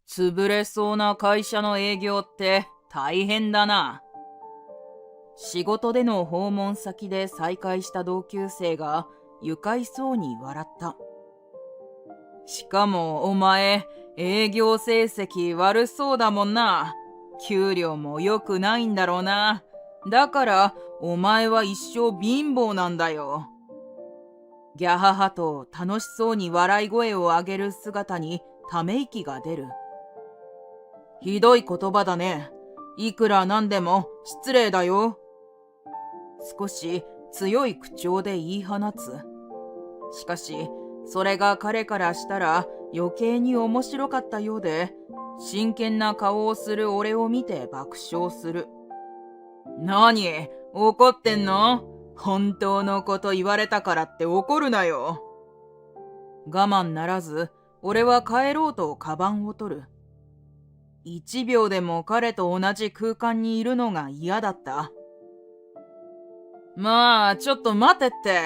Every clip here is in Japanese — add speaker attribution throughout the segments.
Speaker 1: 潰れそうな会社の営業って大変だな。仕事での訪問先で再会した同級生が愉快そうに笑った。しかもお前、営業成績悪そうだもんな。給料も良くないんだろうな。だからお前は一生貧乏なんだよ。ギャハハと楽しそうに笑い声を上げる姿にため息が出る。ひどい言葉だね。いくらなんでも失礼だよ。少し強い口調で言い放つ。しかし、それが彼からしたら余計に面白かったようで、真剣な顔をする俺を見て爆笑する。何、怒ってんの？本当のこと言われたからって怒るなよ。我慢ならず、俺は帰ろうとカバンを取る。1秒でも彼と同じ空間にいるのが嫌だった。まあ、ちょっと待てって。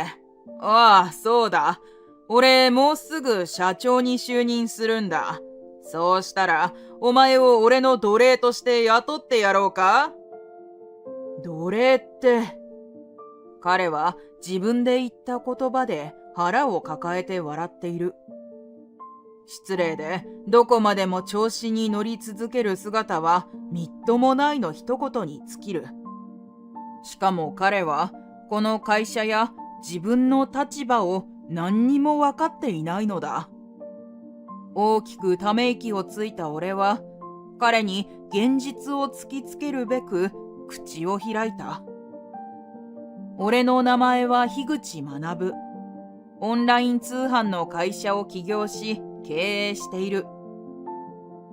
Speaker 1: ああ、そうだ。俺、もうすぐ社長に就任するんだ。そうしたら、お前を俺の奴隷として雇ってやろうか？奴隷って。彼は自分で言った言葉で腹を抱えて笑っている。失礼でどこまでも調子に乗り続ける姿はみっともないの一言に尽きる。しかも彼はこの会社や自分の立場を何にも分かっていないのだ。大きくため息をついた俺は彼に現実を突きつけるべく口を開いた。俺の名前は樋口学。オンライン通販の会社を起業し経営している。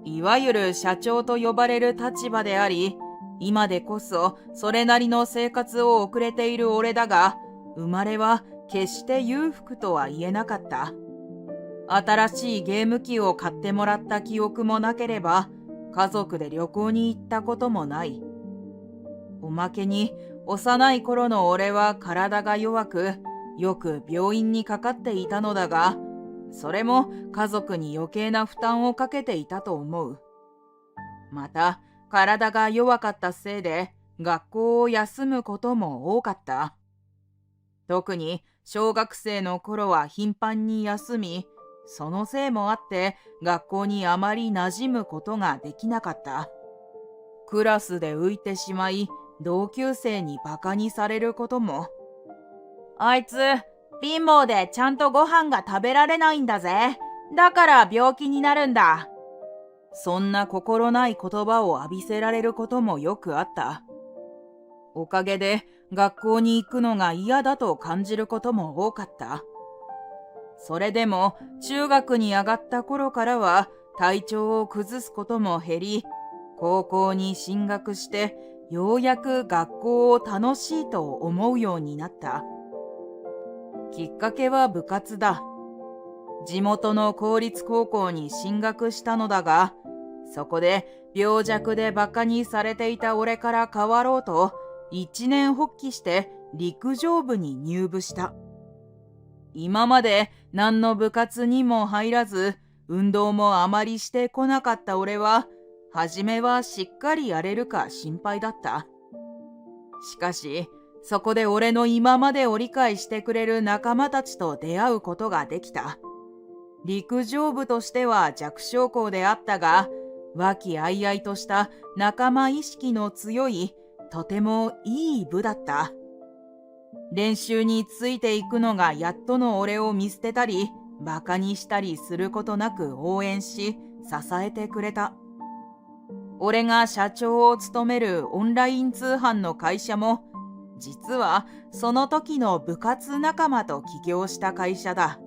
Speaker 1: いわゆる社長と呼ばれる立場であり、今でこそそれなりの生活を送れている俺だが、生まれは決して裕福とは言えなかった。新しいゲーム機を買ってもらった記憶もなければ、家族で旅行に行ったこともない。おまけに幼い頃の俺は体が弱く、よく病院にかかっていたのだが、それも家族に余計な負担をかけていたと思う。また、体が弱かったせいで学校を休むことも多かった。特に小学生の頃は頻繁に休み、そのせいもあって学校にあまり馴染むことができなかった。クラスで浮いてしまい、同級生にバカにされることも。あいつ、貧乏でちゃんとご飯が食べられないんだぜ。だから病気になるんだ。そんな心ない言葉を浴びせられることもよくあった。おかげで学校に行くのが嫌だと感じることも多かった。それでも中学に上がった頃からは体調を崩すことも減り、高校に進学してようやく学校を楽しいと思うようになった。きっかけは部活だ。地元の公立高校に進学したのだが、そこで病弱でバカにされていた俺から変わろうと、一年発起して陸上部に入部した。今まで何の部活にも入らず、運動もあまりしてこなかった俺は、初めはしっかりやれるか心配だった。しかし、そこで俺の今までを理解してくれる仲間たちと出会うことができた。陸上部としては弱小校であったが、和気あいあいとした仲間意識の強い、とてもいい部だった。練習についていくのがやっとの俺を見捨てたり、バカにしたりすることなく応援し、支えてくれた。俺が社長を務めるオンライン通販の会社も、実はその時の部活仲間と起業した会社だ。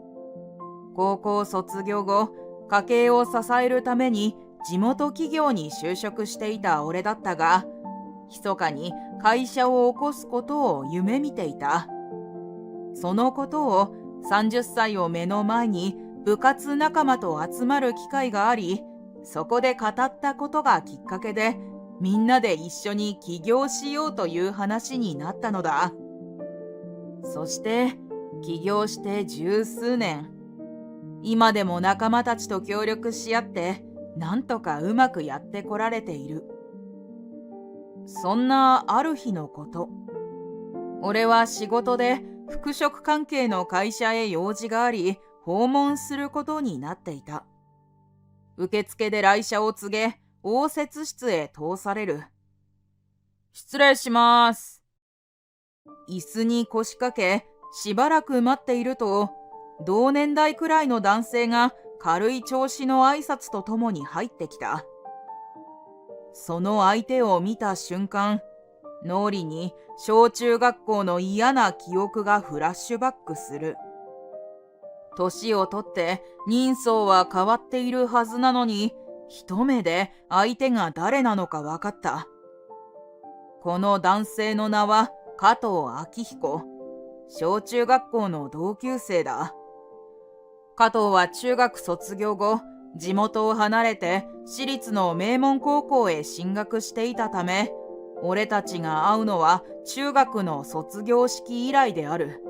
Speaker 1: 高校卒業後、家計を支えるために地元企業に就職していた俺だったが、密かに会社を起こすことを夢見ていた。そのことを30歳を目の前に部活仲間と集まる機会があり、そこで語ったことがきっかけで、みんなで一緒に起業しようという話になったのだ。そして起業して十数年。今でも仲間たちと協力し合ってなんとかうまくやってこられている。そんなある日のこと、俺は仕事で服飾関係の会社へ用事があり、訪問することになっていた。受付で来社を告げ、応接室へ通される。失礼します。椅子に腰掛け、しばらく待っていると、同年代くらいの男性が軽い調子の挨拶とともに入ってきた。その相手を見た瞬間、脳裏に小中学校の嫌な記憶がフラッシュバックする。年をとって人相は変わっているはずなのに、一目で相手が誰なのか分かった。この男性の名は加藤明彦。小中学校の同級生だ。加藤は中学卒業後、地元を離れて私立の名門高校へ進学していたため、俺たちが会うのは中学の卒業式以来である。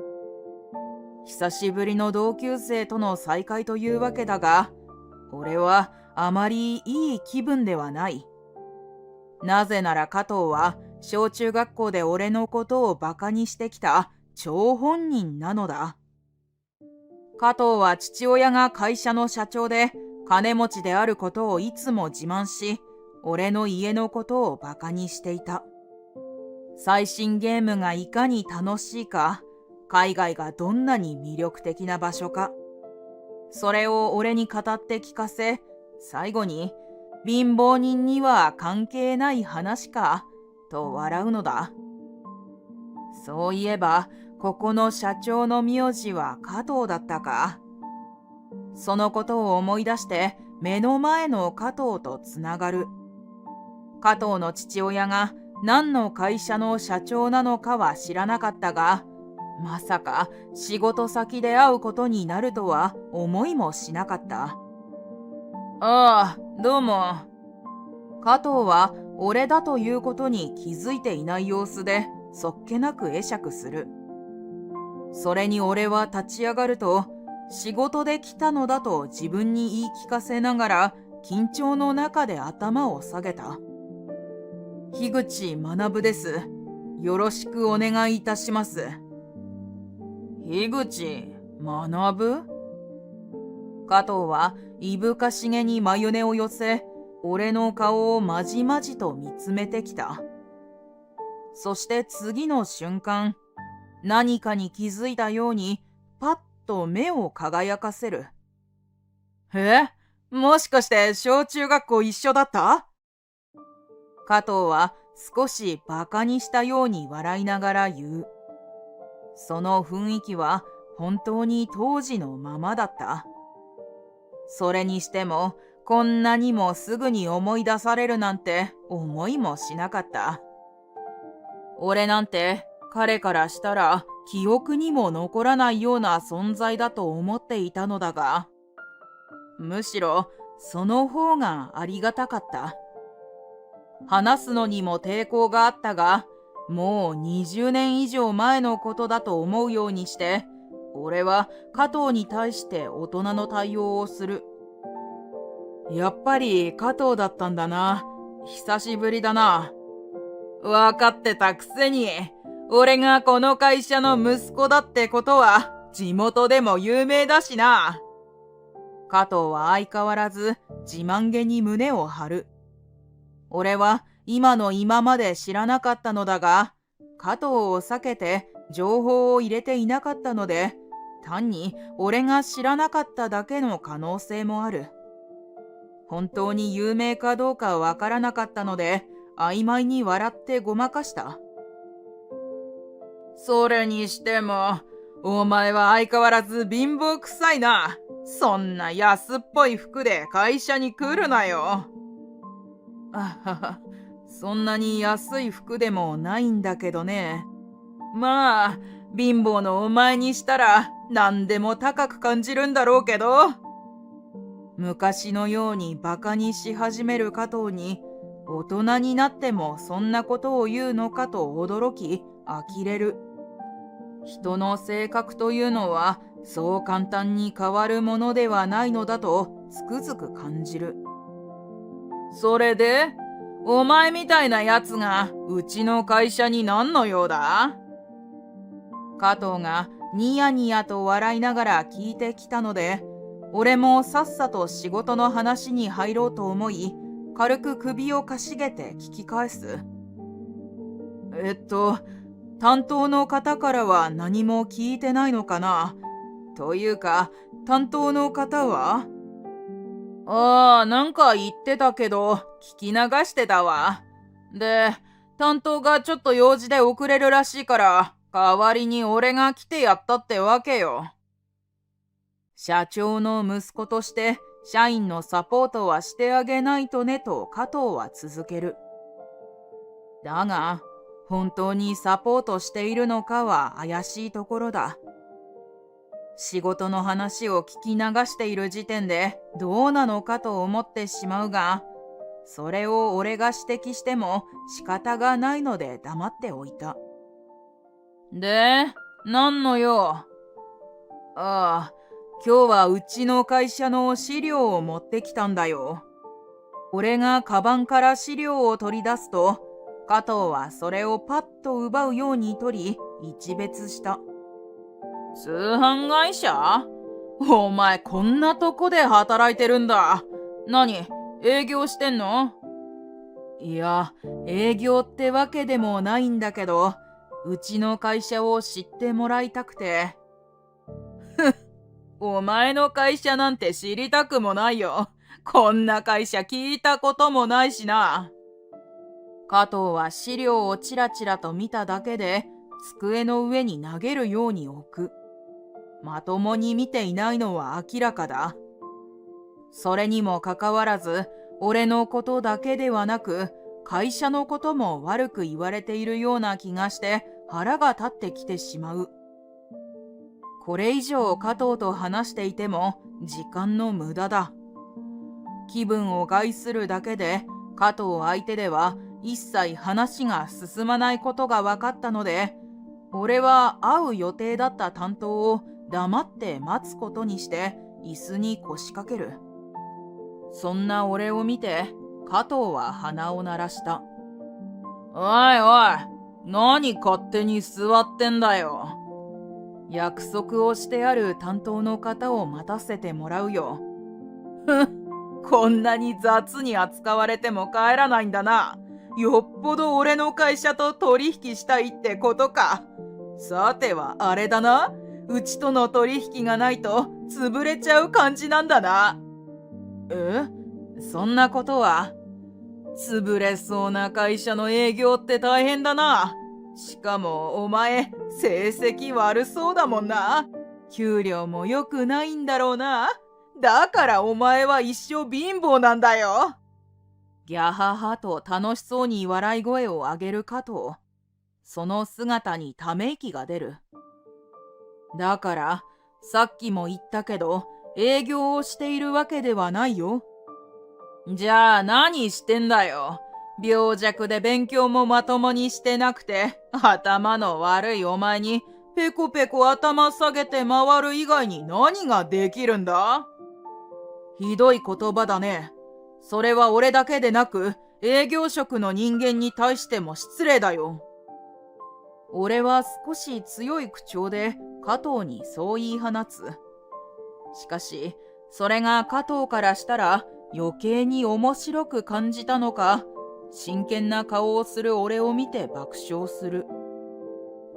Speaker 1: 久しぶりの同級生との再会というわけだが、俺はあまりいい気分ではない。なぜなら加藤は小中学校で俺のことをバカにしてきた張本人なのだ。加藤は父親が会社の社長で金持ちであることをいつも自慢し、俺の家のことをバカにしていた。最新ゲームがいかに楽しいか、海外がどんなに魅力的な場所か、それを俺に語って聞かせ、最後に貧乏人には関係ない話かと笑うのだ。そういえばここの社長の名字は加藤だったか。そのことを思い出して目の前の加藤とつながる。加藤の父親が何の会社の社長なのかは知らなかったが、まさか仕事先で会うことになるとは思いもしなかった。ああ、どうも。加藤は俺だということに気づいていない様子でそっけなく会釈する。それに俺は立ち上がると、仕事で来たのだと自分に言い聞かせながら緊張の中で頭を下げた。樋口学です。よろしくお願いいたします。樋口学？加藤はいぶかしげに眉根を寄せ、俺の顔をまじまじと見つめてきた。そして次の瞬間、何かに気づいたようにパッと目を輝かせる。もしかして小中学校一緒だった？加藤は少しバカにしたように笑いながら言う。その雰囲気は本当に当時のままだった。それにしてもこんなにもすぐに思い出されるなんて思いもしなかった。俺なんて彼からしたら記憶にも残らないような存在だと思っていたのだが、むしろその方がありがたかった。話すのにも抵抗があったが、もう20年以上前のことだと思うようにして、俺は加藤に対して大人の対応をする。やっぱり加藤だったんだな。久しぶりだな。わかってたくせに、俺がこの会社の息子だってことは地元でも有名だしな。加藤は相変わらず自慢げに胸を張る。俺は今の今まで知らなかったのだが、加藤を避けて情報を入れていなかったので、単に俺が知らなかっただけの可能性もある。本当に有名かどうかわからなかったので、曖昧に笑ってごまかした。それにしても、お前は相変わらず貧乏くさいな。そんな安っぽい服で会社に来るなよ。あはは、そんなに安い服でもないんだけどね。まあ、貧乏のお前にしたら何でも高く感じるんだろうけど。昔のようにバカにし始める加藤に、大人になってもそんなことを言うのかと驚き、呆れる。人の性格というのはそう簡単に変わるものではないのだとつくづく感じる。それで、お前みたいなやつがうちの会社に何の用だ？加藤がニヤニヤと笑いながら聞いてきたので、俺もさっさと仕事の話に入ろうと思い、軽く首をかしげて聞き返す。担当の方からは何も聞いてないのかな？というか、担当の方は？なんか言ってたけど、聞き流してたわ。で、担当がちょっと用事で遅れるらしいから、代わりに俺が来てやったってわけよ。社長の息子として、社員のサポートはしてあげないとねと加藤は続ける。だが、本当にサポートしているのかは怪しいところだ。仕事の話を聞き流している時点でどうなのかと思ってしまうが、それを俺が指摘しても仕方がないので黙っておいた。で、何の用？今日はうちの会社の資料を持ってきたんだよ。俺がカバンから資料を取り出すと、加藤はそれをパッと奪うように取り、一別した。通販会社？お前こんなとこで働いてるんだ。何？営業してんの？いや、営業ってわけでもないんだけど、うちの会社を知ってもらいたくて。お前の会社なんて知りたくもないよ。こんな会社聞いたこともないしな。加藤は資料をチラチラと見ただけで、机の上に投げるように置く。まともに見ていないのは明らかだ。それにもかかわらず、俺のことだけではなく、会社のことも悪く言われているような気がして腹が立ってきてしまう。これ以上加藤と話していても時間の無駄だ。気分を害するだけで加藤相手では一切話が進まないことが分かったので、俺は会う予定だった担当を黙って待つことにして椅子に腰掛ける。そんな俺を見て加藤は鼻を鳴らした。おいおい、何勝手に座ってんだよ。約束をしてある担当の方を待たせてもらうよ。こんなに雑に扱われても帰らないんだな。よっぽど俺の会社と取引したいってことか。さてはあれだな。うちとの取引がないと潰れちゃう感じなんだな。そんなことは。潰れそうな会社の営業って大変だな。しかもお前、成績悪そうだもんな。給料も良くないんだろうな。だからお前は一生貧乏なんだよ。ギャハハと楽しそうに笑い声を上げる加藤。その姿にため息が出る。だから、さっきも言ったけど、営業をしているわけではないよ。じゃあ何してんだよ。病弱で勉強もまともにしてなくて、頭の悪いお前にペコペコ頭下げて回る以外に何ができるんだ？ひどい言葉だね。それは俺だけでなく、営業職の人間に対しても失礼だよ。俺は少し強い口調で加藤にそう言い放つ。しかし、それが加藤からしたら余計に面白く感じたのか、真剣な顔をする俺を見て爆笑する。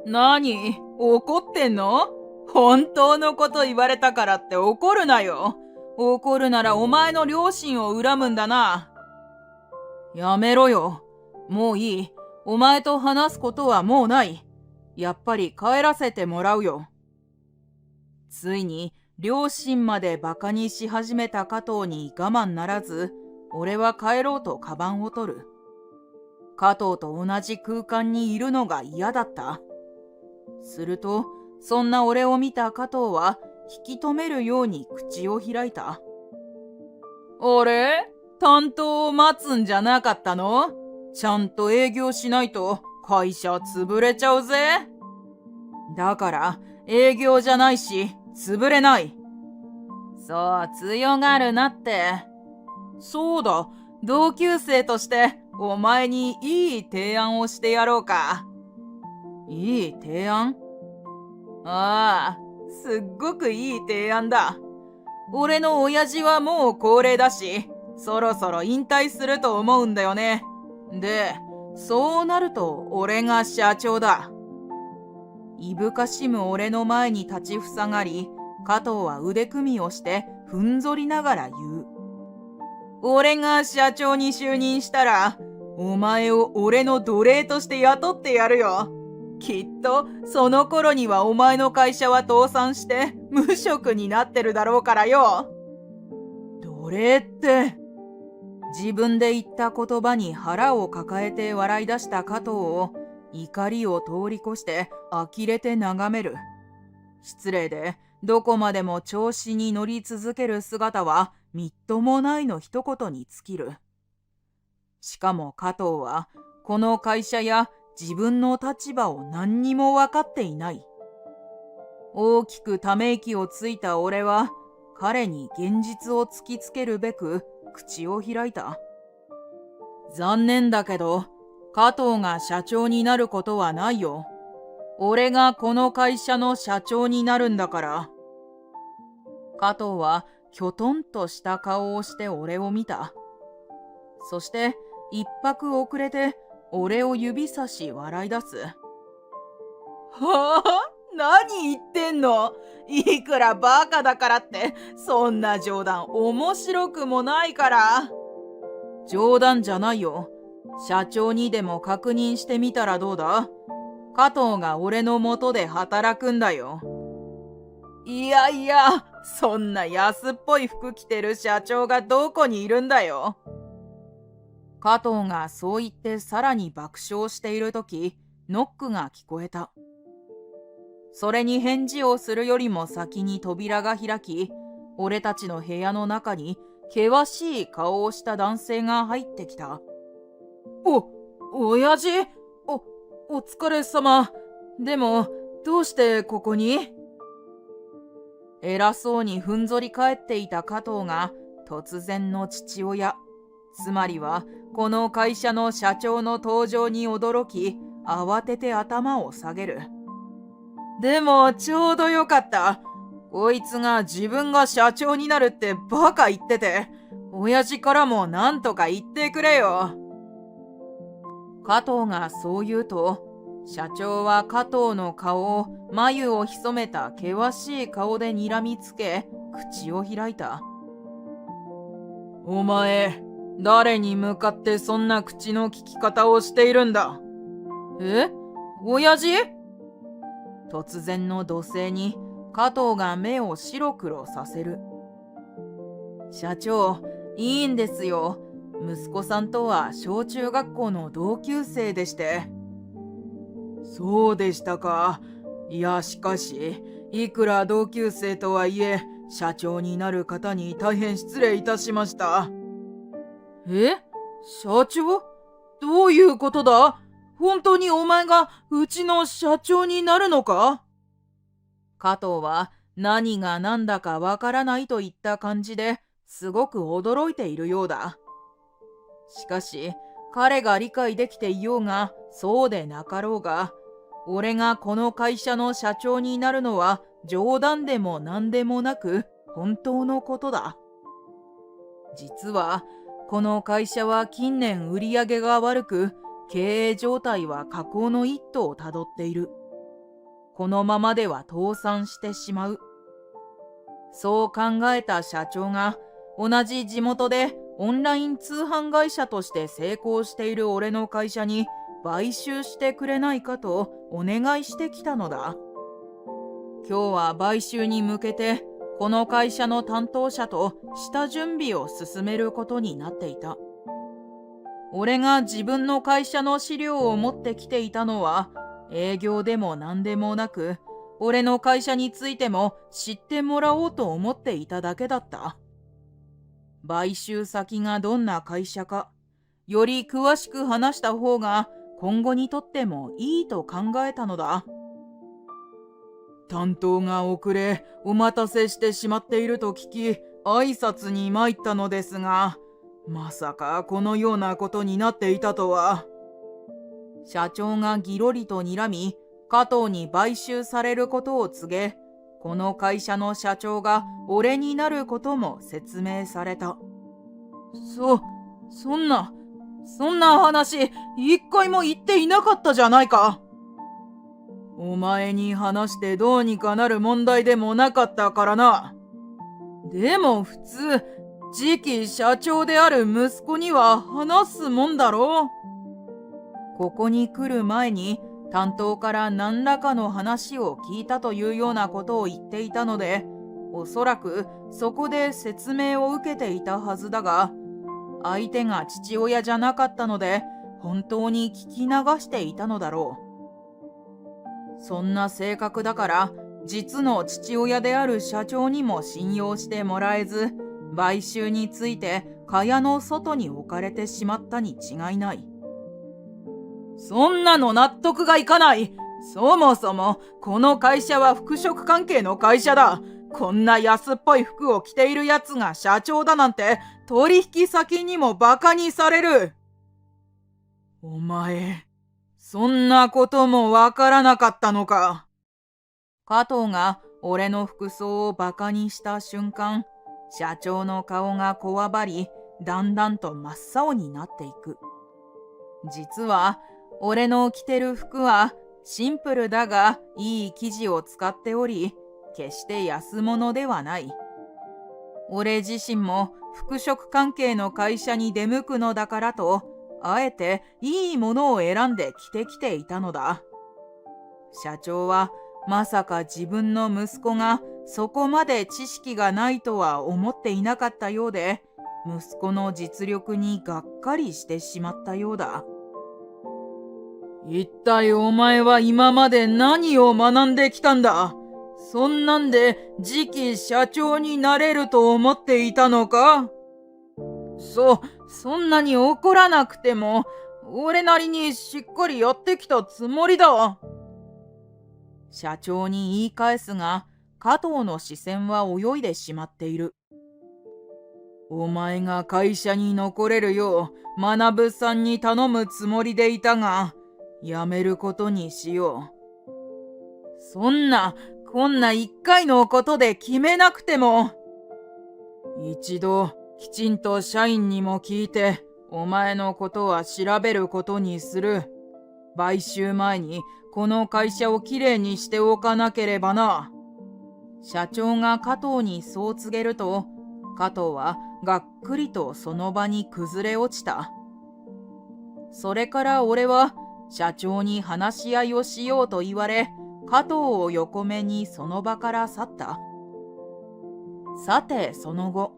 Speaker 1: 何？怒ってんの？本当のこと言われたからって怒るなよ。怒るならお前の両親を恨むんだな。やめろよ。もういい。お前と話すことはもうない。やっぱり帰らせてもらうよ。ついに両親までバカにし始めた加藤に我慢ならず、俺は帰ろうとカバンを取る。加藤と同じ空間にいるのが嫌だった。すると、そんな俺を見た加藤は引き止めるように口を開いた。俺？担当を待つんじゃなかったの？ちゃんと営業しないと会社潰れちゃうぜ。だから営業じゃないし潰れない。そう強がるなって。そうだ、同級生としてお前にいい提案をしてやろうか。いい提案？ああ、すっごくいい提案だ。俺の親父はもう高齢だし、そろそろ引退すると思うんだよね。で、そうなると俺が社長だ。いぶかしむ俺の前に立ちふさがり、加藤は腕組みをしてふんぞりながら言う。俺が社長に就任したら、お前を俺の奴隷として雇ってやるよ。きっとその頃にはお前の会社は倒産して無職になってるだろうからよ。奴隷って。自分で言った言葉に腹を抱えて笑い出した加藤を怒りを通り越して呆れて眺める。失礼でどこまでも調子に乗り続ける姿はみっともないの一言に尽きる。しかも加藤はこの会社や自分の立場を何にも分かっていない。大きくため息をついた俺は彼に現実を突きつけるべく口を開いた。残念だけど加藤が社長になることはないよ。俺がこの会社の社長になるんだから。加藤はきょとんとした顔をして俺を見た。そして一拍遅れて俺を指さし笑い出す。はあ？何言ってんの？いくらバカだからってそんな冗談面白くもないから。冗談じゃないよ。社長にでも確認してみたらどうだ？加藤が俺の元で働くんだよ。いやいや、そんな安っぽい服着てる社長がどこにいるんだよ。加藤がそう言ってさらに爆笑しているとき、ノックが聞こえた。それに返事をするよりも先に扉が開き、俺たちの部屋の中に険しい顔をした男性が入ってきた。親父？お疲れ様。でも、どうしてここに？偉そうにふんぞり返っていた加藤が突然の父親、つまりはこの会社の社長の登場に驚き、慌てて頭を下げる。でもちょうどよかった。こいつが自分が社長になるってバカ言ってて、親父からもなんとか言ってくれよ。加藤がそう言うと、社長は加藤の顔を眉を潜めた険しい顔で睨みつけ、口を開いた。お前、誰に向かってそんな口の利き方をしているんだ？え？親父？突然の怒声に加藤が目を白黒させる。社長、いいんですよ。息子さんとは小中学校の同級生でして。そうでしたか。いや、しかし、いくら同級生とはいえ、社長になる方に大変失礼いたしました。え？社長？どういうことだ？本当にお前がうちの社長になるのか？加藤は何が何だかわからないといった感じですごく驚いているようだ。しかし彼が理解できていようがそうでなかろうが、俺がこの会社の社長になるのは冗談でも何でもなく本当のことだ。実はこの会社は近年売り上げが悪く、経営状態は下降の一途をたどっている。このままでは倒産してしまう。そう考えた社長が同じ地元でオンライン通販会社として成功している俺の会社に買収してくれないかとお願いしてきたのだ。今日は買収に向けてこの会社の担当者と下準備を進めることになっていた。俺が自分の会社の資料を持ってきていたのは営業でも何でもなく、俺の会社についても知ってもらおうと思っていただけだった。買収先がどんな会社か、より詳しく話した方が今後にとってもいいと考えたのだ。担当が遅れ、お待たせしてしまっていると聞き、挨拶に参ったのですが、まさかこのようなことになっていたとは。社長がぎろりと睨み、加藤に買収されることを告げ、この会社の社長が俺になることも説明された。そんな話、一回も言っていなかったじゃないか。お前に話してどうにかなる問題でもなかったからな。でも普通、次期社長である息子には話すもんだろう。ここに来る前に担当から何らかの話を聞いたというようなことを言っていたので、おそらくそこで説明を受けていたはずだが、相手が父親じゃなかったので本当に聞き流していたのだろう。そんな性格だから実の父親である社長にも信用してもらえず、買収について蚊帳の外に置かれてしまったに違いない。そんなの納得がいかない。そもそもこの会社は服飾関係の会社だ。こんな安っぽい服を着ているやつが社長だなんて取引先にもバカにされる。お前、そんなこともわからなかったのか。加藤が俺の服装をバカにした瞬間、社長の顔がこわばり、だんだんと真っ青になっていく。実は俺の着てる服はシンプルだがいい生地を使っており、決して安物ではない。俺自身も服飾関係の会社に出向くのだからと、あえていいものを選んで着てきていたのだ。社長はまさか自分の息子がそこまで知識がないとは思っていなかったようで、息子の実力にがっかりしてしまったようだ。一体お前は今まで何を学んできたんだ。そんなんで次期社長になれると思っていたのか。そんなに怒らなくても、俺なりにしっかりやってきたつもりだ。社長に言い返すが、加藤の視線は泳いでしまっている。お前が会社に残れるよう学さんに頼むつもりでいたが、やめることにしよう。こんな一回のことで決めなくても。一度きちんと社員にも聞いて、お前のことは調べることにする。買収前にこの会社をきれいにしておかなければな。社長が加藤にそう告げると、加藤はがっくりとその場に崩れ落ちた。それから俺は社長に話し合いをしようと言われ、加藤を横目にその場から去った。さてその後、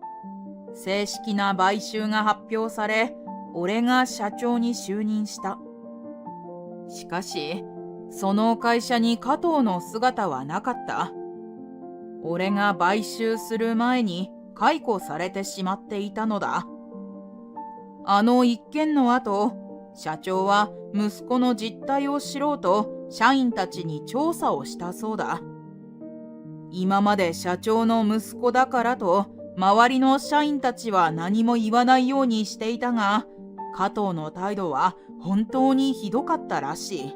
Speaker 1: 正式な買収が発表され、俺が社長に就任した。しかし、その会社に加藤の姿はなかった。俺が買収する前に解雇されてしまっていたのだ。あの一件の後、社長は息子の実態を知ろうと社員たちに調査をしたそうだ。今まで社長の息子だからと周りの社員たちは何も言わないようにしていたが、加藤の態度は本当にひどかったらしい。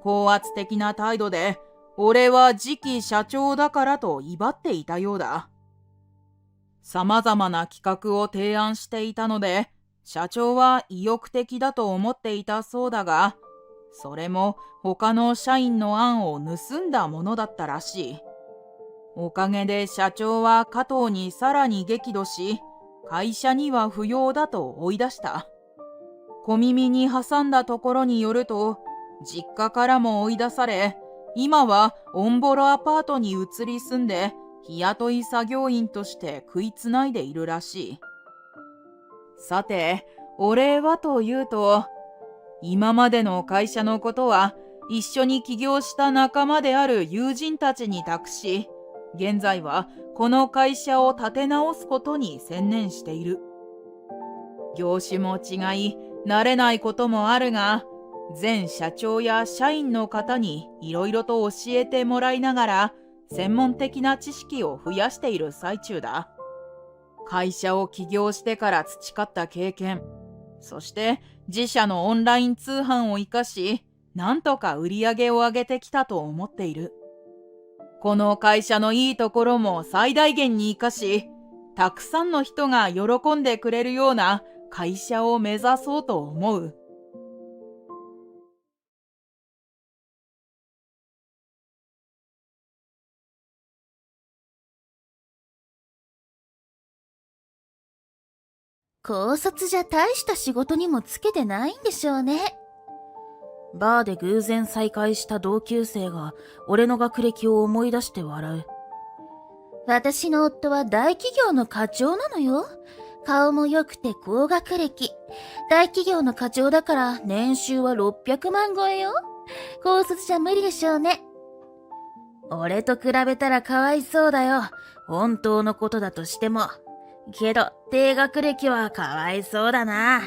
Speaker 1: 高圧的な態度で、俺は次期社長だからと威張っていたようだ。様々な企画を提案していたので、社長は意欲的だと思っていたそうだが、それも他の社員の案を盗んだものだったらしい。おかげで社長は加藤にさらに激怒し、会社には不要だと追い出した。小耳に挟んだところによると、実家からも追い出され、今はオンボロアパートに移り住んで、日雇い作業員として食いつないでいるらしい。さて、俺はというと、今までの会社のことは一緒に起業した仲間である友人たちに託し、現在はこの会社を立て直すことに専念している。業種も違い、慣れないこともあるが、前社長や社員の方にいろいろと教えてもらいながら、専門的な知識を増やしている最中だ。会社を起業してから培った経験、そして自社のオンライン通販を活かし、なんとか売り上げを上げてきたと思っている。この会社のいいところも最大限に活かし、たくさんの人が喜んでくれるような会社を目指そうと思う。
Speaker 2: 高卒じゃ大した仕事にもつけてないんでしょうね。
Speaker 3: バーで偶然再会した同級生が俺の学歴を思い出して笑う。
Speaker 2: 私の夫は大企業の課長なのよ。顔も良くて高学歴。大企業の課長だから年収は600万超えよ。高卒じゃ無理でしょうね。俺と比べたらかわいそうだよ。本当のことだとしても。けど、低学歴はかわいそうだな。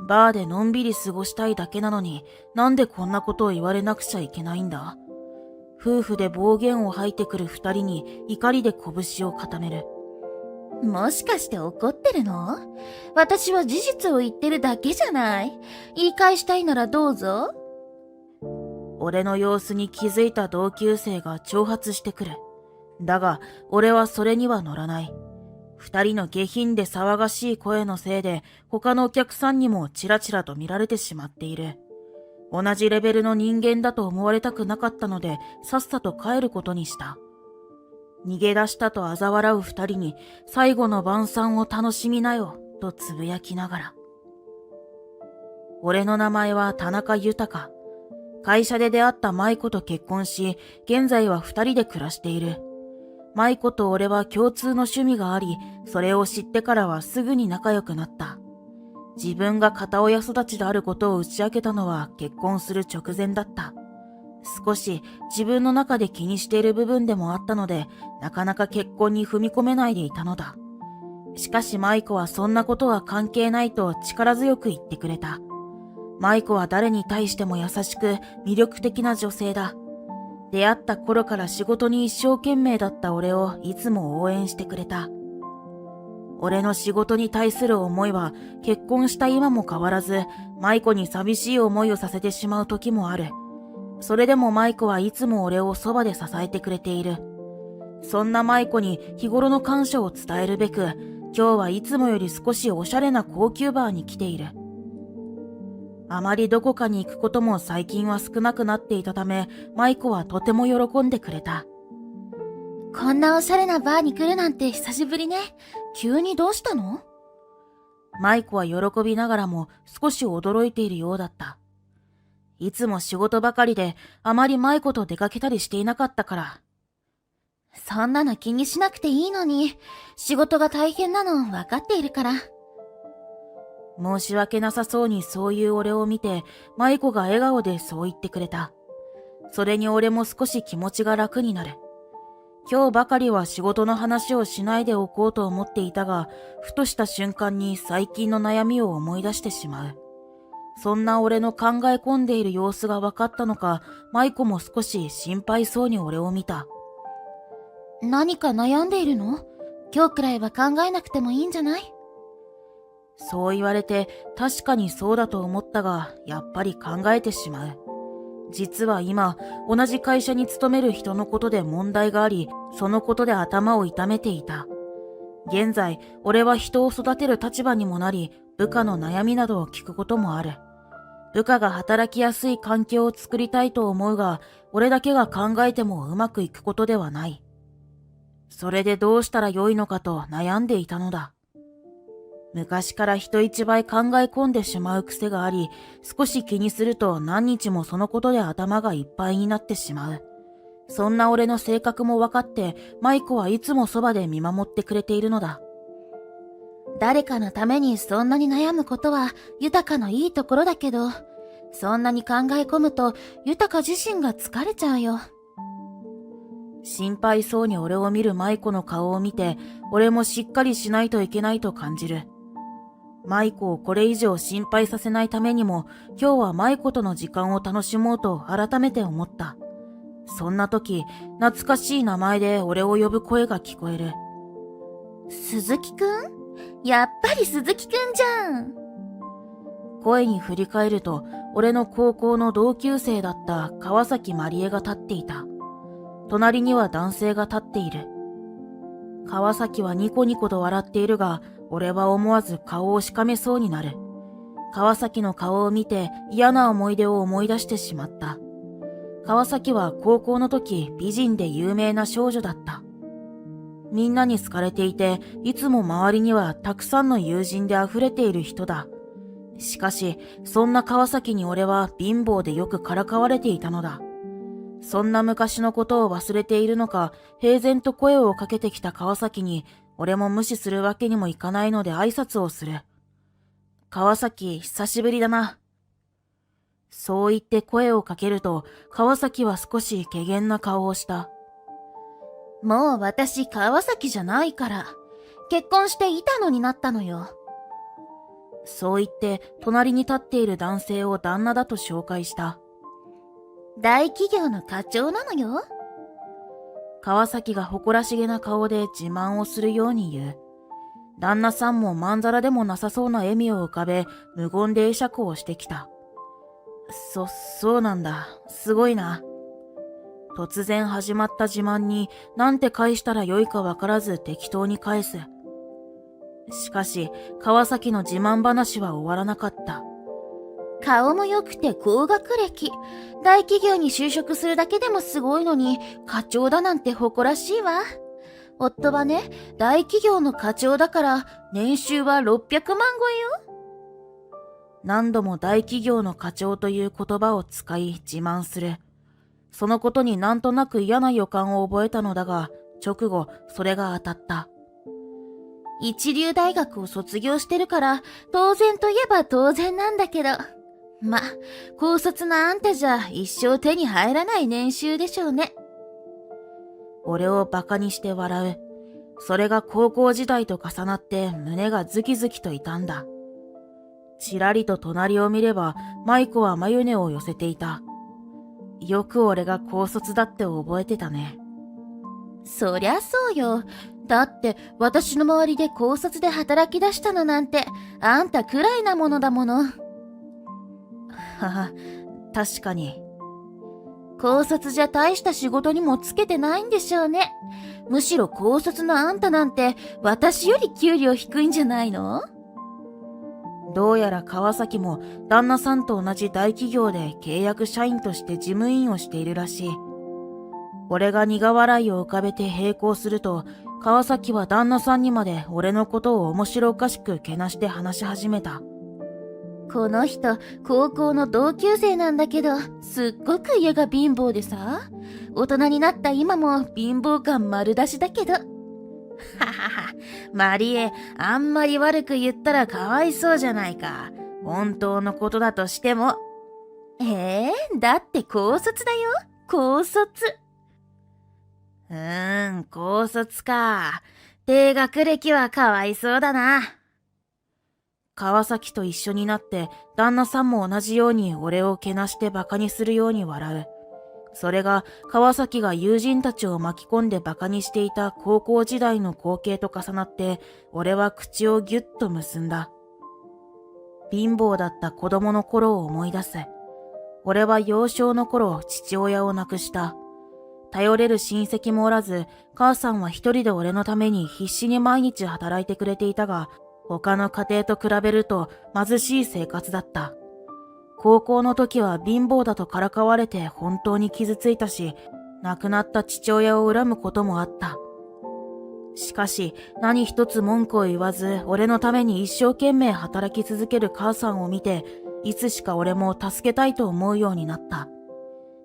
Speaker 3: バーでのんびり過ごしたいだけなのに、なんでこんなことを言われなくちゃいけないんだ。夫婦で暴言を吐いてくる二人に怒りで拳を固める。
Speaker 2: もしかして怒ってるの？私は事実を言ってるだけじゃない。言い返したいならどうぞ。
Speaker 3: 俺の様子に気づいた同級生が挑発してくる。だが、俺はそれには乗らない。二人の下品で騒がしい声のせいで、他のお客さんにもチラチラと見られてしまっている。同じレベルの人間だと思われたくなかったので、さっさと帰ることにした。逃げ出したと嘲笑う二人に、最後の晩餐を楽しみなよ、とつぶやきながら。俺の名前は田中豊。会社で出会った舞子と結婚し、現在は二人で暮らしている。舞子と俺は共通の趣味があり、それを知ってからはすぐに仲良くなった。自分が片親育ちであることを打ち明けたのは結婚する直前だった。少し自分の中で気にしている部分でもあったので、なかなか結婚に踏み込めないでいたのだ。しかし舞子はそんなことは関係ないと力強く言ってくれた。舞子は誰に対しても優しく魅力的な女性だ。出会った頃から仕事に一生懸命だった俺をいつも応援してくれた。俺の仕事に対する思いは結婚した今も変わらず、舞子に寂しい思いをさせてしまう時もある。それでも舞子はいつも俺をそばで支えてくれている。そんな舞子に日頃の感謝を伝えるべく、今日はいつもより少しおしゃれな高級バーに来ている。あまりどこかに行くことも最近は少なくなっていたため、舞子はとても喜んでくれた。
Speaker 2: こんなおしゃれなバーに来るなんて久しぶりね。急にどうしたの？
Speaker 3: 舞子は喜びながらも少し驚いているようだった。いつも仕事ばかりであまり舞子と出かけたりしていなかったから。
Speaker 2: そんなの気にしなくていいのに、仕事が大変なの分かっているから。
Speaker 3: 申し訳なさそうにそういう俺を見て、舞子が笑顔でそう言ってくれた。それに俺も少し気持ちが楽になる。今日ばかりは仕事の話をしないでおこうと思っていたが、ふとした瞬間に最近の悩みを思い出してしまう。そんな俺の考え込んでいる様子が分かったのか、舞子も少し心配そうに俺を見た。
Speaker 2: 何か悩んでいるの？今日くらいは考えなくてもいいんじゃない？
Speaker 3: そう言われて確かにそうだと思ったが、やっぱり考えてしまう。実は今、同じ会社に勤める人のことで問題があり、そのことで頭を痛めていた。現在、俺は人を育てる立場にもなり、部下の悩みなどを聞くこともある。部下が働きやすい環境を作りたいと思うが、俺だけが考えてもうまくいくことではない。それでどうしたらよいのかと悩んでいたのだ。昔から人一倍考え込んでしまう癖があり、少し気にすると何日もそのことで頭がいっぱいになってしまう。そんな俺の性格も分かって、舞子はいつもそばで見守ってくれているのだ。
Speaker 2: 誰かのためにそんなに悩むことは豊かのいいところだけど、そんなに考え込むと豊自身が疲れちゃうよ。
Speaker 3: 心配そうに俺を見る舞子の顔を見て、俺もしっかりしないといけないと感じる。舞子をこれ以上心配させないためにも、今日は舞子との時間を楽しもうと改めて思った。そんな時、懐かしい名前で俺を呼ぶ声が聞こえる。
Speaker 2: 鈴木くん？やっぱり鈴木くんじゃん。
Speaker 3: 声に振り返ると、俺の高校の同級生だった川崎まりえが立っていた。隣には男性が立っている。川崎はニコニコと笑っているが、俺は思わず顔をしかめそうになる。川崎の顔を見て嫌な思い出を思い出してしまった。川崎は高校の時美人で有名な少女だった。みんなに好かれていて、いつも周りにはたくさんの友人で溢れている人だ。しかし、そんな川崎に俺は貧乏でよくからかわれていたのだ。そんな昔のことを忘れているのか、平然と声をかけてきた川崎に、俺も無視するわけにもいかないので挨拶をする。川崎、久しぶりだな。そう言って声をかけると、川崎は少し怪訝な顔をした。
Speaker 2: もう私川崎じゃないから。結婚して板野になったのよ。
Speaker 3: そう言って、隣に立っている男性を旦那だと紹介した。
Speaker 2: 大企業の課長なのよ。
Speaker 3: 川崎が誇らしげな顔で自慢をするように言う。旦那さんもまんざらでもなさそうな笑みを浮かべ、無言で会釈をしてきた。そうなんだ。すごいな。突然始まった自慢に、なんて返したらよいかわからず適当に返す。しかし、川崎の自慢話は終わらなかった。
Speaker 2: 顔も良くて高学歴。大企業に就職するだけでもすごいのに、課長だなんて誇らしいわ。夫はね、大企業の課長だから、年収は600万超えよ。
Speaker 3: 何度も大企業の課長という言葉を使い自慢する。そのことになんとなく嫌な予感を覚えたのだが、直後それが当たった。
Speaker 2: 一流大学を卒業してるから、当然といえば当然なんだけど。ま、高卒なあんたじゃ一生手に入らない年収でしょうね。
Speaker 3: 俺をバカにして笑う。それが高校時代と重なって胸がズキズキと痛んだ。ちらりと隣を見れば、舞子は眉根を寄せていた。よく俺が高卒だって覚えてたね。
Speaker 2: そりゃそうよ。だって私の周りで高卒で働き出したのなんてあんたくらいなものだもの。
Speaker 3: はは、確かに。
Speaker 2: 高卒じゃ大した仕事にもつけてないんでしょうね。むしろ高卒のあんたなんて私より給料低いんじゃないの？
Speaker 3: どうやら川崎も旦那さんと同じ大企業で契約社員として事務員をしているらしい。俺が苦笑いを浮かべて並行すると、川崎は旦那さんにまで俺のことを面白おかしくけなして話し始めた。
Speaker 2: この人、高校の同級生なんだけど、すっごく家が貧乏でさ、大人になった今も貧乏感丸出しだけど。ははは、マリエ、あんまり悪く言ったらかわいそうじゃないか。本当のことだとしても。だって高卒だよ、高卒。高卒か。低学歴はかわいそうだな。
Speaker 3: 川崎と一緒になって旦那さんも同じように俺をけなしてバカにするように笑う。それが川崎が友人たちを巻き込んでバカにしていた高校時代の光景と重なって俺は口をぎゅっと結んだ。貧乏だった子供の頃を思い出す。俺は幼少の頃父親を亡くした。頼れる親戚もおらず、母さんは一人で俺のために必死に毎日働いてくれていたが、他の家庭と比べると貧しい生活だった。高校の時は貧乏だとからかわれて本当に傷ついたし、亡くなった父親を恨むこともあった。しかし何一つ文句を言わず、俺のために一生懸命働き続ける母さんを見て、いつしか俺も助けたいと思うようになった。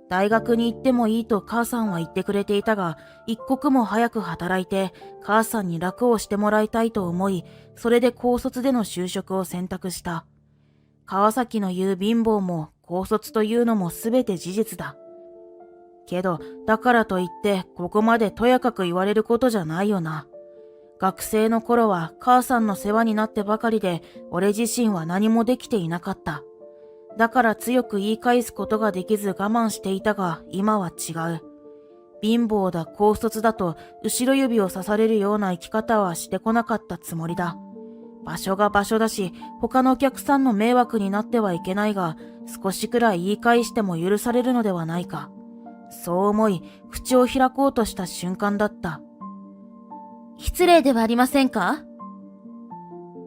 Speaker 3: 大学に行ってもいいと母さんは言ってくれていたが、一刻も早く働いて母さんに楽をしてもらいたいと思い、それで高卒での就職を選択した。川崎の言う貧乏も高卒というのもすべて事実だ。けど、だからといってここまでとやかく言われることじゃないよな。学生の頃は母さんの世話になってばかりで、俺自身は何もできていなかった。だから強く言い返すことができず我慢していたが、今は違う。貧乏だ高卒だと後ろ指を刺されるような生き方はしてこなかったつもりだ。場所が場所だし、他のお客さんの迷惑になってはいけないが、少しくらい言い返しても許されるのではないか。そう思い、口を開こうとした瞬間だった。
Speaker 2: 失礼ではありませんか？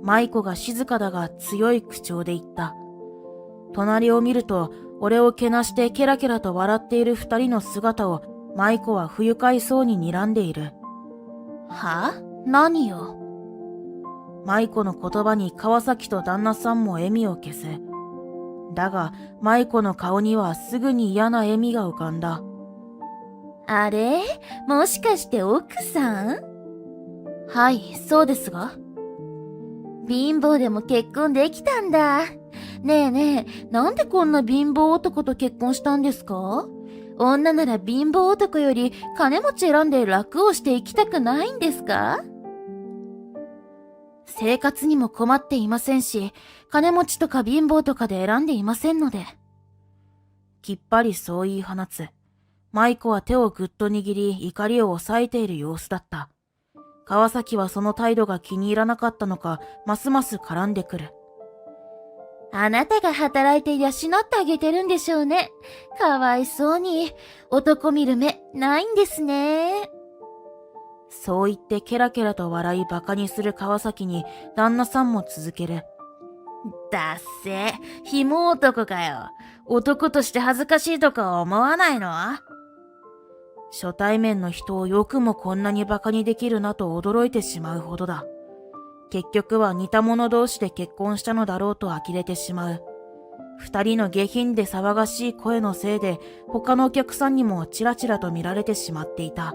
Speaker 3: 舞子が静かだが強い口調で言った。隣を見ると、俺をけなしてケラケラと笑っている二人の姿を舞子は不愉快そうに睨んでいる。
Speaker 2: は？何よ。
Speaker 3: 舞子の言葉に川崎と旦那さんも笑みを消す。だが、舞子の顔にはすぐに嫌な笑みが浮かんだ。
Speaker 2: あれ？もしかして奥さん？
Speaker 3: はい、そうですが。
Speaker 2: 貧乏でも結婚できたんだ。ねえねえ、なんでこんな貧乏男と結婚したんですか？女なら貧乏男より金持ち選んで楽をして生きたくないんですか？生活にも困っていませんし、金持ちとか貧乏とかで選んでいませんので。
Speaker 3: きっぱりそう言い放つ。舞子は手をぐっと握り怒りを抑えている様子だった。川崎はその態度が気に入らなかったのか、ますます絡んでくる。
Speaker 2: あなたが働いて養ってあげてるんでしょうね。かわいそうに。男見る目ないんですね。
Speaker 3: そう言ってケラケラと笑いバカにする川崎に旦那さんも続ける。
Speaker 2: だっせ、ひも男かよ。男として恥ずかしいとか思わないの？
Speaker 3: 初対面の人をよくもこんなにバカにできるなと驚いてしまうほどだ。結局は似た者同士で結婚したのだろうと呆れてしまう。二人の下品で騒がしい声のせいで他のお客さんにもチラチラと見られてしまっていた。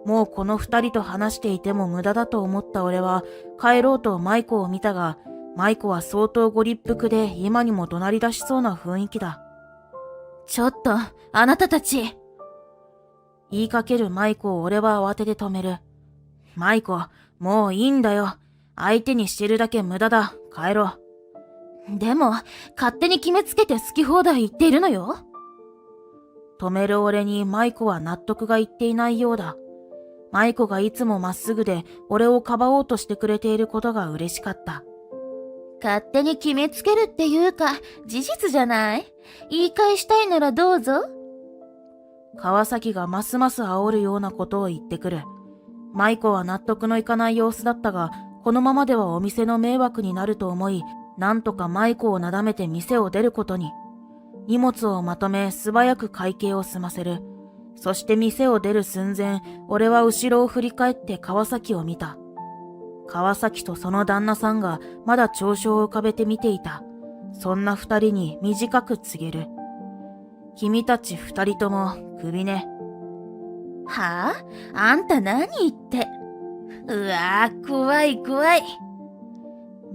Speaker 3: もうこの二人と話していても無駄だと思った俺は帰ろうと舞子を見たが、舞子は相当ご立腹で今にも怒鳴り出しそうな雰囲気だ。
Speaker 2: ちょっと、あなたたち。
Speaker 3: 言いかける舞子を俺は慌てて止める。舞子、もういいんだよ。相手にしてるだけ無駄だ。帰ろ
Speaker 2: う。でも、勝手に決めつけて好き放題言っているのよ。
Speaker 3: 止める俺に舞子は納得がいっていないようだ。舞子がいつもまっすぐで俺をかばおうとしてくれていることが嬉しかった。
Speaker 2: 勝手に決めつけるっていうか、事実じゃない？言い返したいならどうぞ。
Speaker 3: 川崎がますます煽るようなことを言ってくる。舞子は納得のいかない様子だったが、このままではお店の迷惑になると思い、なんとか舞子をなだめて店を出ることに。荷物をまとめ素早く会計を済ませる。そして店を出る寸前、俺は後ろを振り返って川崎を見た。川崎とその旦那さんがまだ調子を浮かべて見ていた。そんな二人に短く告げる。君たち二人ともクビね。
Speaker 2: はあ？あんた何言って。うわぁ、怖い怖い。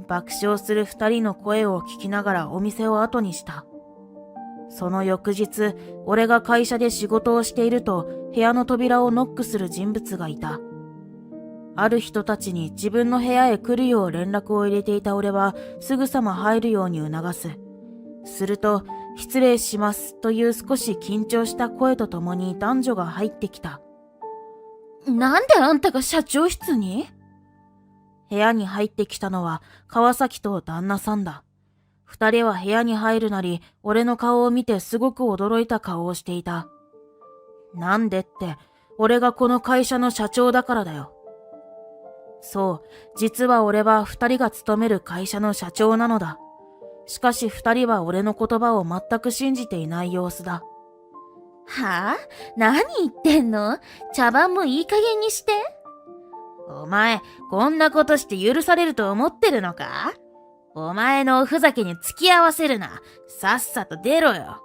Speaker 3: 爆笑する二人の声を聞きながらお店を後にした。その翌日、俺が会社で仕事をしていると部屋の扉をノックする人物がいた。ある人たちに自分の部屋へ来るよう連絡を入れていた俺はすぐさま入るように促す。すると、失礼しますという少し緊張した声とともに男女が入ってきた。
Speaker 2: なんであんたが社長室に？
Speaker 3: 部屋に入ってきたのは川崎と旦那さんだ。二人は部屋に入るなり、俺の顔を見てすごく驚いた顔をしていた。なんでって、俺がこの会社の社長だからだよ。そう、実は俺は二人が勤める会社の社長なのだ。しかし二人は俺の言葉を全く信じていない様子だ。
Speaker 2: はあ？何言ってんの？茶番もいい加減にして。
Speaker 3: お前、こんなことして許されると思ってるのか？お前のおふざけに付き合わせるな。さっさと出ろよ。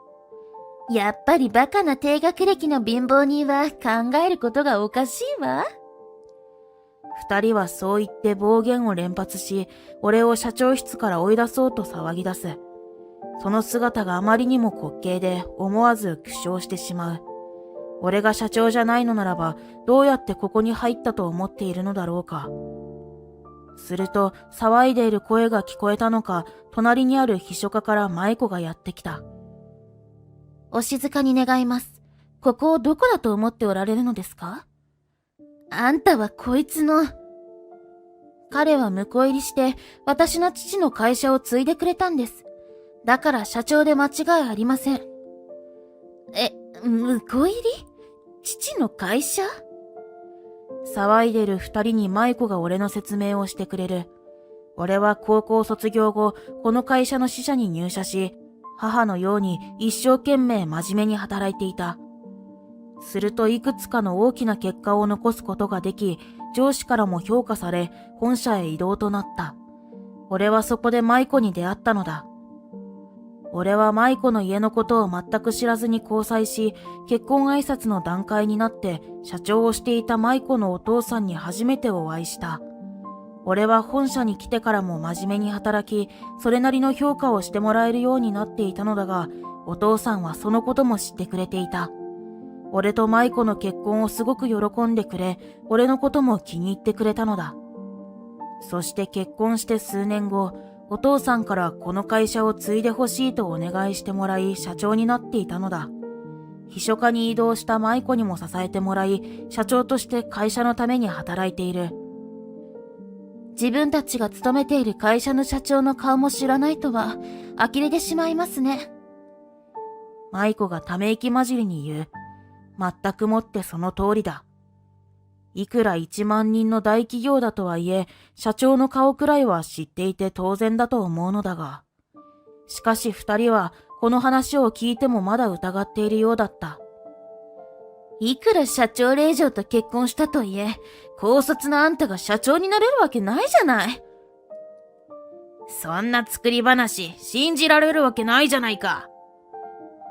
Speaker 2: やっぱりバカな低学歴の貧乏人は考えることがおかしいわ。
Speaker 3: 二人はそう言って暴言を連発し、俺を社長室から追い出そうと騒ぎ出す。その姿があまりにも滑稽で思わず苦笑してしまう。俺が社長じゃないのならば、どうやってここに入ったと思っているのだろうか。すると、騒いでいる声が聞こえたのか、隣にある秘書課から舞子がやってきた。
Speaker 2: お静かに願います。ここをどこだと思っておられるのですか？あんたはこいつの。彼は婿入りして私の父の会社を継いでくれたんです。だから社長で間違いありません。婿入り？父の会社？
Speaker 3: 騒いでる二人に舞子が俺の説明をしてくれる。俺は高校卒業後、この会社の支社に入社し、母のように一生懸命真面目に働いていた。するといくつかの大きな結果を残すことができ、上司からも評価され、本社へ異動となった。俺はそこで舞子に出会ったのだ。俺は舞子の家のことを全く知らずに交際し、結婚挨拶の段階になって社長をしていた舞子のお父さんに初めてお会いした。俺は本社に来てからも真面目に働き、それなりの評価をしてもらえるようになっていたのだが、お父さんはそのことも知ってくれていた。俺と舞子の結婚をすごく喜んでくれ、俺のことも気に入ってくれたのだ。そして結婚して数年後、お父さんからこの会社を継いでほしいとお願いしてもらい社長になっていたのだ。秘書課に異動した舞子にも支えてもらい、社長として会社のために働いている。
Speaker 2: 自分たちが勤めている会社の社長の顔も知らないとは、呆れてしまいますね。
Speaker 3: 舞子がため息混じりに言う。全くもってその通りだ。いくら1万人の大企業だとはいえ、社長の顔くらいは知っていて当然だと思うのだが。しかし二人はこの話を聞いてもまだ疑っているようだった。
Speaker 2: いくら社長令嬢と結婚したといえ、高卒のあんたが社長になれるわけないじゃない。
Speaker 3: そんな作り話、信じられるわけないじゃないか。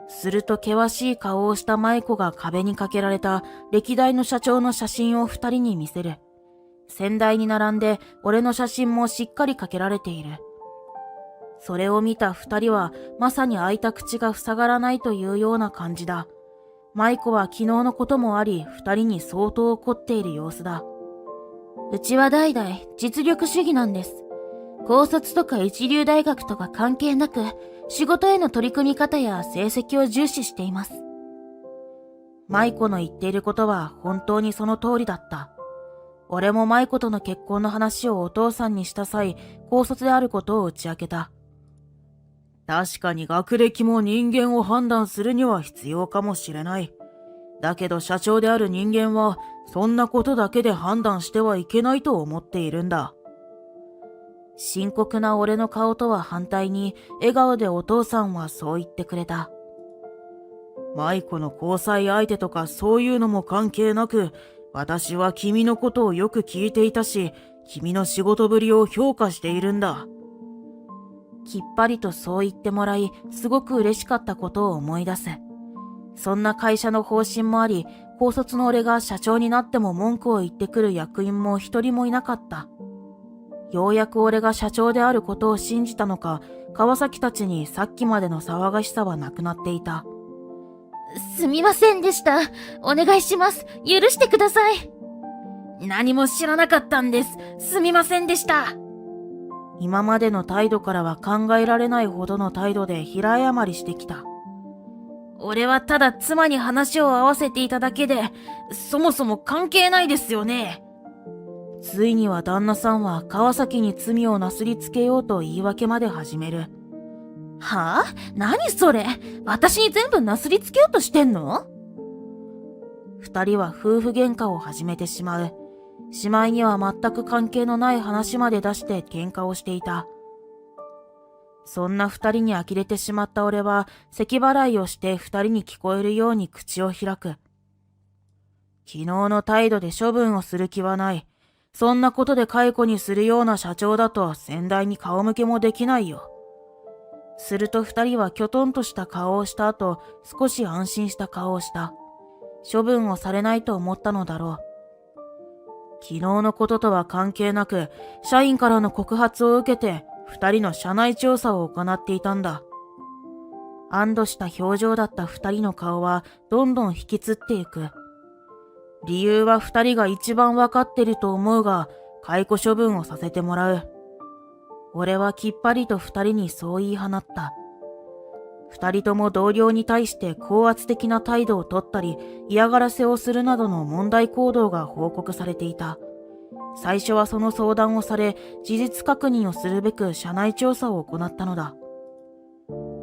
Speaker 3: すると険しい顔をした舞子が壁にかけられた歴代の社長の写真を二人に見せる。先代に並んで俺の写真もしっかりかけられている。それを見た二人はまさに開いた口が塞がらないというような感じだ。舞子は昨日のこともあり二人に相当怒っている様子だ。
Speaker 2: うちは代々実力主義なんです。高卒とか一流大学とか関係なく、仕事への取り組み方や成績を重視しています。
Speaker 3: 舞子の言っていることは本当にその通りだった。俺も舞子との結婚の話をお父さんにした際、高卒であることを打ち明けた。確かに学歴も人間を判断するには必要かもしれない。だけど社長である人間は、そんなことだけで判断してはいけないと思っているんだ。深刻な俺の顔とは反対に、笑顔でお父さんはそう言ってくれた。舞子の交際相手とかそういうのも関係なく、私は君のことをよく聞いていたし、君の仕事ぶりを評価しているんだ。きっぱりとそう言ってもらい、すごく嬉しかったことを思い出す。そんな会社の方針もあり、高卒の俺が社長になっても文句を言ってくる役員も一人もいなかった。ようやく俺が社長であることを信じたのか、川崎たちにさっきまでの騒がしさはなくなっていた。
Speaker 2: すみませんでした。お願いします。許してください。
Speaker 3: 何も知らなかったんです。すみませんでした。今までの態度からは考えられないほどの態度で平謝りしてきた。俺はただ妻に話を合わせていただけで、そもそも関係ないですよね。ついには旦那さんは川崎に罪をなすりつけようと言い訳まで始める。
Speaker 2: はぁ？何それ？私に全部なすりつけようとしてんの？
Speaker 3: 二人は夫婦喧嘩を始めてしまう。しまいには全く関係のない話まで出して喧嘩をしていた。そんな二人に呆れてしまった俺は、咳払いをして二人に聞こえるように口を開く。昨日の態度で処分をする気はない。そんなことで解雇にするような社長だと先代に顔向けもできないよ。すると二人はきょとんとした顔をした後、少し安心した顔をした。処分をされないと思ったのだろう。昨日のこととは関係なく、社員からの告発を受けて、二人の社内調査を行っていたんだ。安堵した表情だった二人の顔はどんどん引きつっていく。理由は二人が一番わかってると思うが、解雇処分をさせてもらう。俺はきっぱりと二人にそう言い放った。二人とも同僚に対して高圧的な態度をとったり、嫌がらせをするなどの問題行動が報告されていた。最初はその相談をされ、事実確認をするべく社内調査を行ったのだ。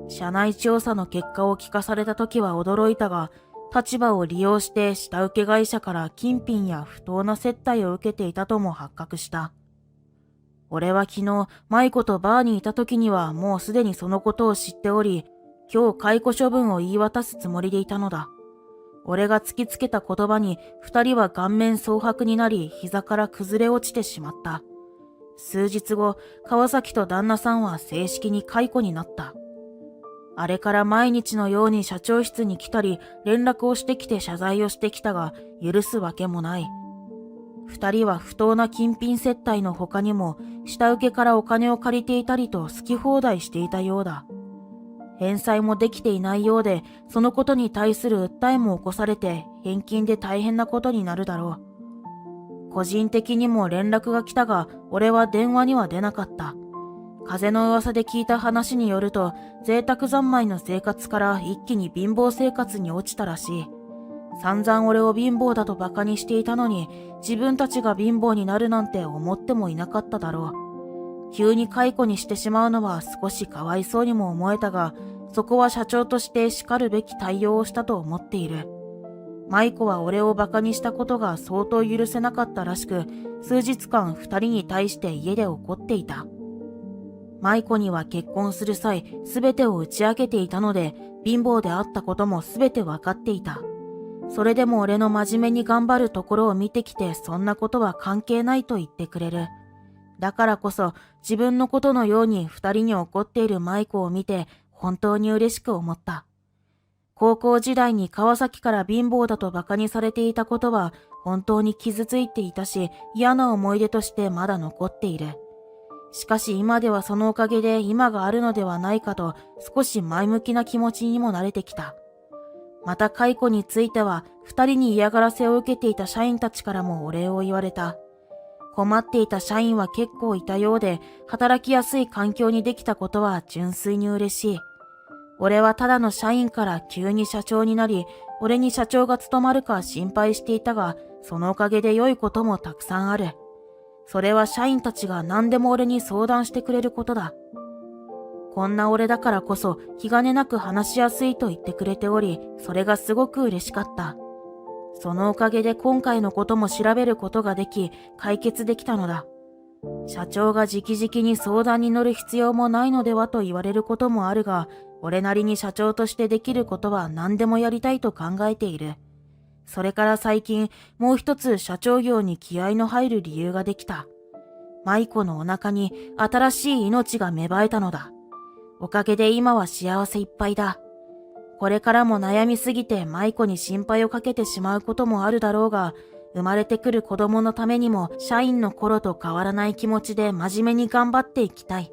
Speaker 3: 社内調査の結果を聞かされた時は驚いたが、立場を利用して下請け会社から金品や不当な接待を受けていたとも発覚した。俺は昨日、舞子とバーにいた時にはもうすでにそのことを知っており、今日解雇処分を言い渡すつもりでいたのだ。俺が突きつけた言葉に二人は顔面蒼白になり、膝から崩れ落ちてしまった。数日後、川崎と旦那さんは正式に解雇になった。あれから毎日のように社長室に来たり、連絡をしてきて謝罪をしてきたが、許すわけもない。二人は不当な金品接待の他にも、下請けからお金を借りていたりと好き放題していたようだ。返済もできていないようで、そのことに対する訴えも起こされて、返金で大変なことになるだろう。個人的にも連絡が来たが、俺は電話には出なかった。風の噂で聞いた話によると、贅沢三昧の生活から一気に貧乏生活に落ちたらしい。散々俺を貧乏だと馬鹿にしていたのに、自分たちが貧乏になるなんて思ってもいなかっただろう。急に解雇にしてしまうのは少しかわいそうにも思えたが、そこは社長として叱るべき対応をしたと思っている。舞子は俺を馬鹿にしたことが相当許せなかったらしく、数日間二人に対して家で怒っていた。舞子には結婚する際、すべてを打ち明けていたので、貧乏であったこともすべてわかっていた。それでも俺の真面目に頑張るところを見てきて、そんなことは関係ないと言ってくれる。だからこそ、自分のことのように二人に怒っている舞子を見て、本当に嬉しく思った。高校時代に川崎から貧乏だと馬鹿にされていたことは、本当に傷ついていたし、嫌な思い出としてまだ残っている。しかし今ではそのおかげで今があるのではないかと少し前向きな気持ちにも慣れてきた。また解雇については二人に嫌がらせを受けていた社員たちからもお礼を言われた。困っていた社員は結構いたようで働きやすい環境にできたことは純粋に嬉しい。俺はただの社員から急に社長になり、俺に社長が務まるか心配していたが、そのおかげで良いこともたくさんある。それは社員たちが何でも俺に相談してくれることだ。こんな俺だからこそ気兼ねなく話しやすいと言ってくれており、それがすごく嬉しかった。そのおかげで今回のことも調べることができ、解決できたのだ。社長が直々に相談に乗る必要もないのではと言われることもあるが、俺なりに社長としてできることは何でもやりたいと考えている。それから最近、もう一つ社長業に気合の入る理由ができた。舞子のお腹に新しい命が芽生えたのだ。おかげで今は幸せいっぱいだ。これからも悩みすぎて舞子に心配をかけてしまうこともあるだろうが、生まれてくる子供のためにも社員の頃と変わらない気持ちで真面目に頑張っていきたい。